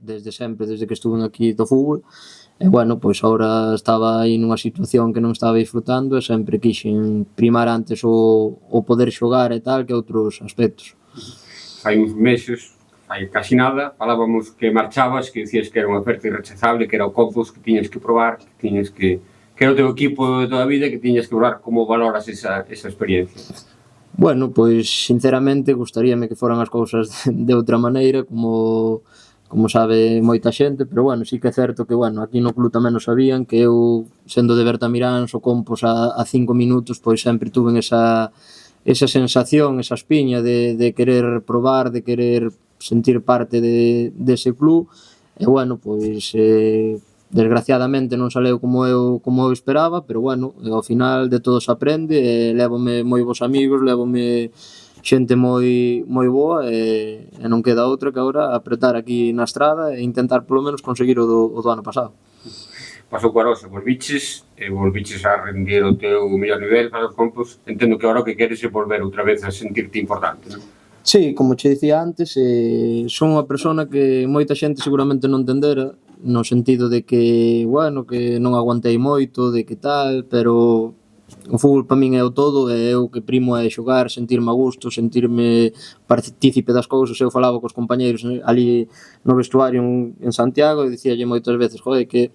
desde sempre, desde que estuve aquí do fútbol, e bueno, pois agora estaba aí nunha situación que non estaba disfrutando e sempre quixen primar antes o poder xogar e tal que outros aspectos. Hai uns meses, hai casi nada, falábamos que marchabas, que decías que era unha oferta irrechazable, que era o Compos, que tiñas que probar, que era o teu equipo de toda a vida, que tiñas que probar. Como valoras esa experiencia? Bueno, pois sinceramente gustaríame que foran as cousas de outra maneira, como sabe moita xente, pero bueno, sí que é certo que, bueno, aquí no club tamén o sabían, que eu, sendo de Bertamiráns, o Compos a 5 minutos, pois sempre tuven esa sensación, esa espiña de querer probar, de querer sentir parte dese club, e bueno, pois desgraciadamente non saleu como eu esperaba, pero bueno, ao final de todo se aprende, e lévome moi bons amigos, lévome xente moi boa, e non queda outra que agora apretar aquí na estrada e intentar polo menos conseguir o do ano pasado. Pasou coa Arosa, volviches a rendir o teu mellor nivel para os Compos. Entendo que agora o que queres é volver outra vez a sentirte importante, non? Sí, como che dicía antes, son unha persona que moita xente seguramente non entendera, no sentido de que, bueno, que non aguantei moito, de que tal, pero o fútbol para min é o todo, e eu que primo é xogar, sentirme a gusto, sentirme partícipe das cousas. Eu falaba cos compañeiros ali no vestuario en Santiago e dicíalle moitas veces, joder, que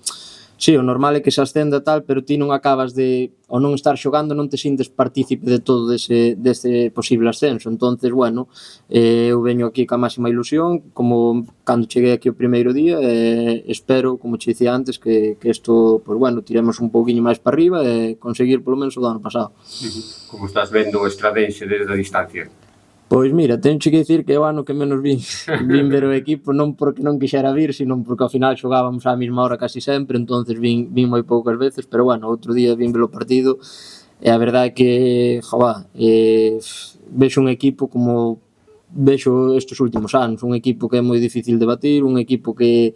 sí, o normal é que se ascenda tal, pero ti non acabas de, ao non estar xogando, non te sintes partícipe de todo dese posible ascenso. Entonces, bueno, eu veño aquí ca máxima ilusión, como cando cheguei aquí o primeiro día, e espero, como che dicía antes, que isto, pues bueno, tiremos un pouquiño máis para arriba e conseguir polo menos o do ano pasado. Como estás vendo o Estradense desde a distancia? Pois mira, tencho que dicir que é o ano que menos vin ver o equipo, non porque non quixera vir, sino porque ao final xogábamos á mesma hora casi sempre, entonces vin moi poucas veces, pero bueno, outro día vin ver o partido, e a verdade é que, vexo un equipo como vexo estes últimos anos, un equipo que é moi difícil de batir, un equipo que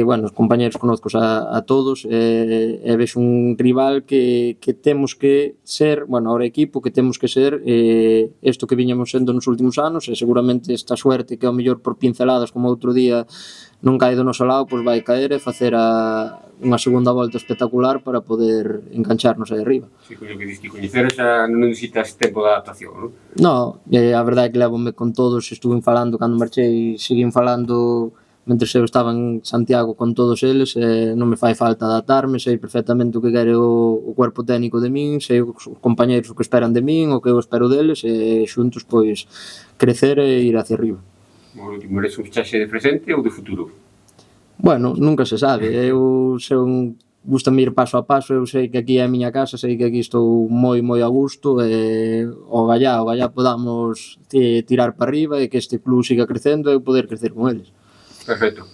bueno, os compañeros conozcos a todos, e vexo un rival que temos que ser, bueno, ahora equipo que temos que ser isto que viñamos sendo nos últimos anos, e seguramente esta suerte que ao mellor por pinceladas como outro día non cae do noso lado, pois vai caer e facer unha segunda volta espectacular para poder engancharnos aí arriba. Si, coño, que dis que coñecer xa non necesitas tempo de adaptación, non? No, a verdade é que levome con todos, estuve falando cando marchei, seguín falando mentres eu estaba en Santiago con todos eles, non me fai falta adaptarme, sei perfectamente o que quere o cuerpo técnico de min, sei os compañeiros o que esperan de min, o que eu espero deles, e xuntos pois crecer e ir hacia arriba. Por último, eres un fichaxe de presente ou de futuro? Bueno, nunca se sabe, eu gustame ir paso a paso, eu sei que aquí é a miña casa, sei que aquí estou moi a gusto, e o gallá podamos tirar para arriba e que este club siga crecendo e eu poder crecer con eles. Perfecto.